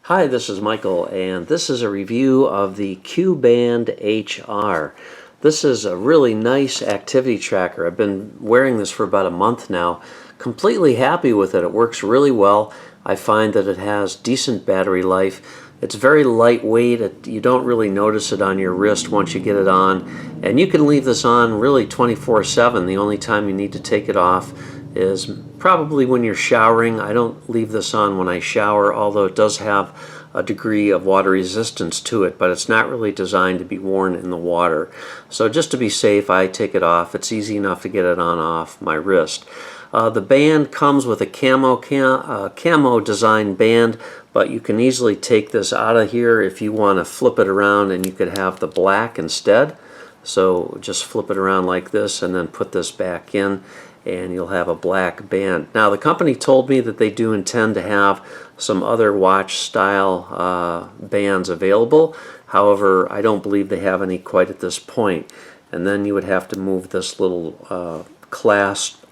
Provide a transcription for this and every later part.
Hi, this is Michael, and this is a review of the Q-Band HR. This is a really nice activity tracker. I've been wearing this for about a month now. Completely happy with it. It works really well. I find that it has decent battery life. It's very lightweight. You don't really notice it on your wrist once you get it on. And you can leave this on really 24/7. The only time you need to take it off is probably when you're showering. I don't leave this on when I shower, although it does have a degree of water resistance to it, but it's not really designed to be worn in the water. So just to be safe, I take it off. It's easy enough to get it on off my wrist. The band comes with a camo design band, but you can easily take this out of here if you want to flip it around, and you could have the black instead. So just flip it around like this and then put this back in, and you'll have a black band. Now, the company told me that they do intend to have some other watch style bands available. However, I don't believe they have any quite at this point. And then you would have to move this little clasp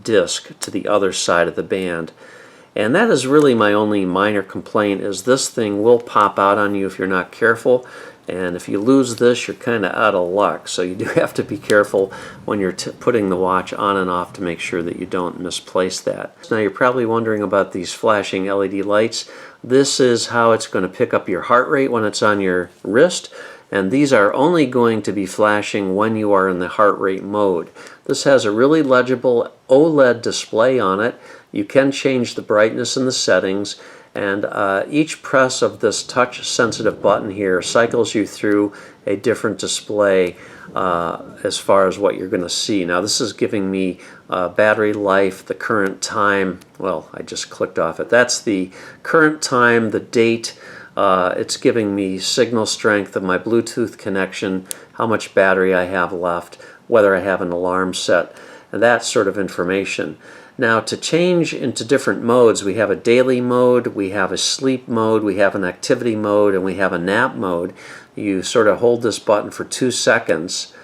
disc to the other side of the band. And that is really my only minor complaint, is this thing will pop out on you if you're not careful. And if you lose this, you're kind of out of luck. So you do have to be careful when you're putting the watch on and off to make sure that you don't misplace that. Now, you're probably wondering about these flashing LED lights. This is how it's going to pick up your heart rate when it's on your wrist. And these are only going to be flashing when you are in the heart rate mode. This has a really legible OLED display on it. You can change the brightness and the settings, and each press of this touch-sensitive button here cycles you through a different display as far as what you're going to see. Now, this is giving me battery life, the current time. Well, I just clicked off it. That's the current time, the date. It's giving me signal strength of my Bluetooth connection, how much battery I have left, whether I have an alarm set, and that sort of information. Now, to change into different modes, we have a daily mode, we have a sleep mode, we have an activity mode, and we have a nap mode. You sort of hold this button for 2 seconds,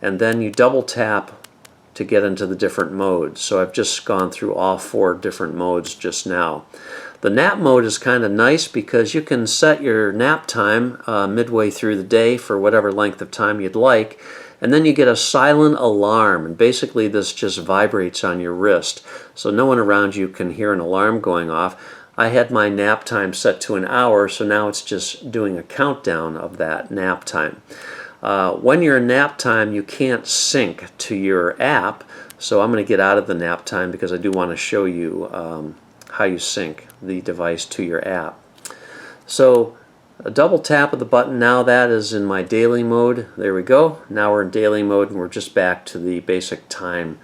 and then you double tap to get into the different modes. So I've just gone through all 4 different modes just now. The nap mode is kind of nice because you can set your nap time midway through the day for whatever length of time you'd like, and then you get a silent alarm, and basically this just vibrates on your wrist, so no one around you can hear an alarm going off. I had my nap time set to an hour, so now it's just doing a countdown of that nap time. When you're in nap time, you can't sync to your app, so I'm going to get out of the nap time because I do want to show you how you sync the device to your app. So a double tap of the button, now that is in my daily mode. There we go. Now we're in daily mode, and we're just back to the basic time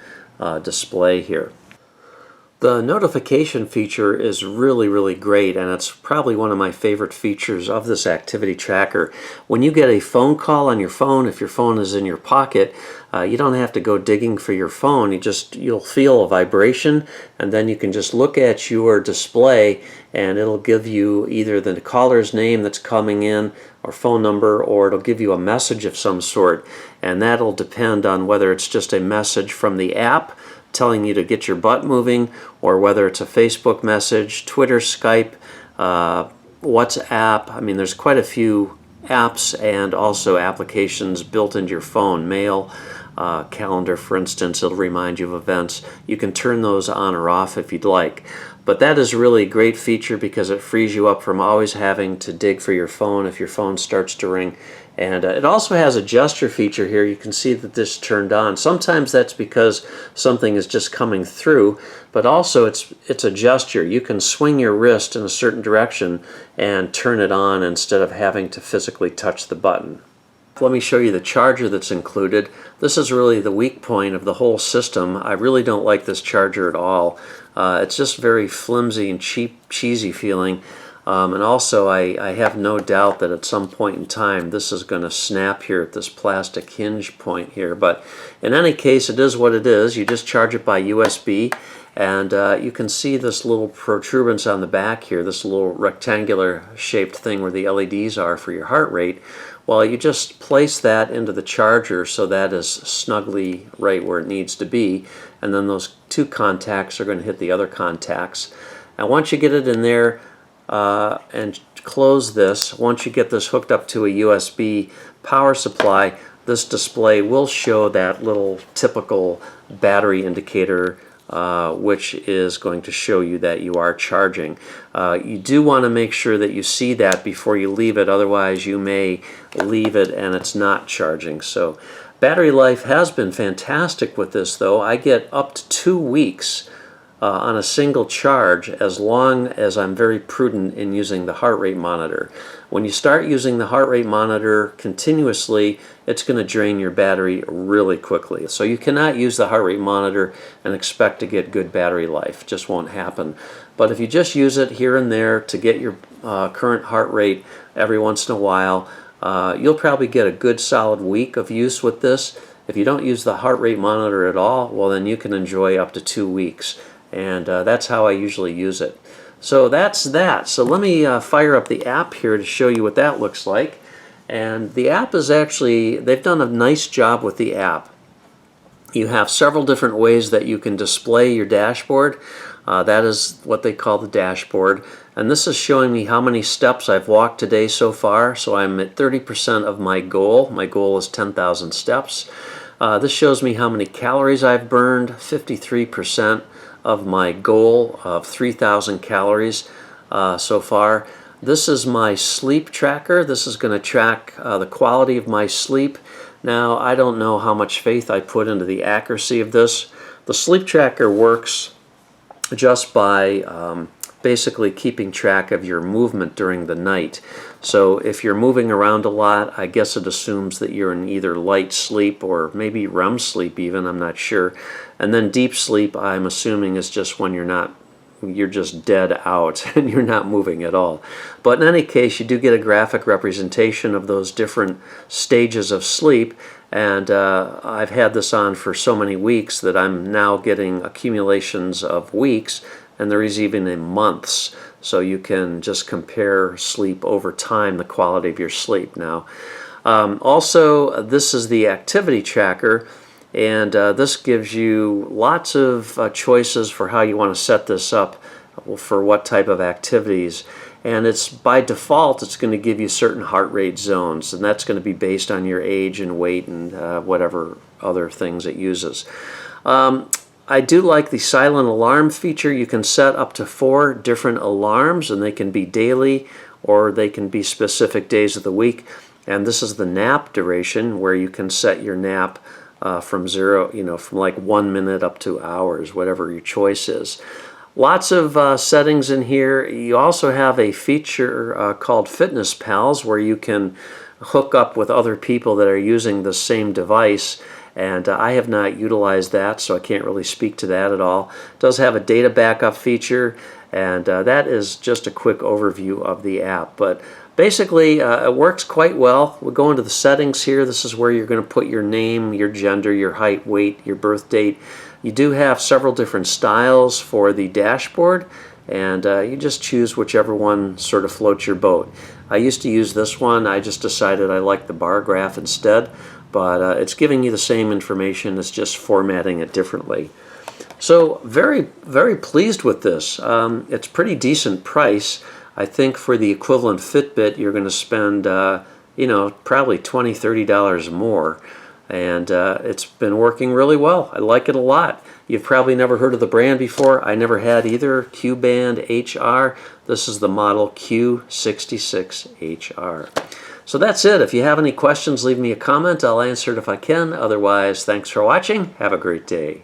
display here. The notification feature is really great, and it's probably one of my favorite features of this activity tracker. When you get a phone call on your phone, if your phone is in your pocket, you don't have to go digging for your phone. You'll feel a vibration, and then you can just look at your display, and it'll give you either the caller's name that's coming in or phone number, or it'll give you a message of some sort, and that'll depend on whether it's just a message from the app telling you to get your butt moving, or whether it's a Facebook message, Twitter, Skype, WhatsApp. I mean, there's quite a few apps and also applications built into your phone. Mail, calendar, for instance, it'll remind you of events. You can turn those on or off if you'd like. But that is really a great feature because it frees you up from always having to dig for your phone if your phone starts to ring. And it also has a gesture feature here. You can see that this turned on. Sometimes that's because something is just coming through, but also it's a gesture. You can swing your wrist in a certain direction and turn it on instead of having to physically touch the button. Let me show you the charger that's included. This is really the weak point of the whole system. I really don't like this charger at all. It's just very flimsy and cheesy feeling. And also I have no doubt that at some point in time this is going to snap here at this plastic hinge point here. But in any case, it is what it is. You just charge it by USB, and you can see this little protuberance on the back here, this little rectangular shaped thing where the LEDs are for your heart rate. Well, you just place that into the charger so that is snugly right where it needs to be, and then those 2 contacts are going to hit the other contacts. And once you get it in there, and close this. Once you get this hooked up to a USB power supply, this display will show that little typical battery indicator, which is going to show you that you are charging. You do want to make sure that you see that before you leave it, otherwise you may leave it and it's not charging. So battery life has been fantastic with this, though. I get up to 2 weeks on a single charge, as long as I'm very prudent in using the heart rate monitor. When you start using the heart rate monitor continuously, it's going to drain your battery really quickly. So you cannot use the heart rate monitor and expect to get good battery life. It just won't happen. But if you just use it here and there to get your current heart rate every once in a while, you'll probably get a good solid week of use with this. If you don't use the heart rate monitor at all, well, then you can enjoy up to 2 weeks. And that's how I usually use it. So that's that. So let me fire up the app here to show you what that looks like. And the app is actually, they've done a nice job with the app. You have several different ways that you can display your dashboard. That is what they call the dashboard. And this is showing me how many steps I've walked today so far. So I'm at 30% of my goal. My goal is 10,000 steps. This shows me how many calories I've burned, 53% of my goal of 3,000 calories so far. This is my sleep tracker. This is going to track the quality of my sleep. Now, I don't know how much faith I put into the accuracy of this. The sleep tracker works just by basically keeping track of your movement during the night. So if you're moving around a lot, I guess it assumes that you're in either light sleep or maybe REM sleep even, I'm not sure. And then deep sleep, I'm assuming, is just when you're just dead out and you're not moving at all. But in any case, you do get a graphic representation of those different stages of sleep. And I've had this on for so many weeks that I'm now getting accumulations of weeks, and there is even in months. So you can just compare sleep over time, the quality of your sleep now. Also, this is the activity tracker, and this gives you lots of choices for how you want to set this up for what type of activities. And it's by default, it's going to give you certain heart rate zones, and that's going to be based on your age and weight and whatever other things it uses. I do like the silent alarm feature. You can set up to 4 different alarms, and they can be daily or they can be specific days of the week. And this is the nap duration, where you can set your nap from from like 1 minute up to hours, whatever your choice is. Lots of settings in here. You also have a feature called Fitness Pals, where you can hook up with other people that are using the same device. And I have not utilized that, so I can't really speak to that at all. It does have a data backup feature, and that is just a quick overview of the app. But basically, it works quite well. We'll go into the settings here. This is where you're going to put your name, your gender, your height, weight, your birth date. You do have several different styles for the dashboard, and you just choose whichever one sort of floats your boat. I used to use this one. I just decided I liked the bar graph instead. But it's giving you the same information, it's just formatting it differently. So very, very pleased with this. It's pretty decent price. I think for the equivalent Fitbit, you're going to spend, probably $20, $30 more. And it's been working really well. I like it a lot. You've probably never heard of the brand before. I never had either. Q-Band HR. This is the model Q66HR. So that's it. If you have any questions, leave me a comment. I'll answer it if I can. Otherwise, thanks for watching. Have a great day.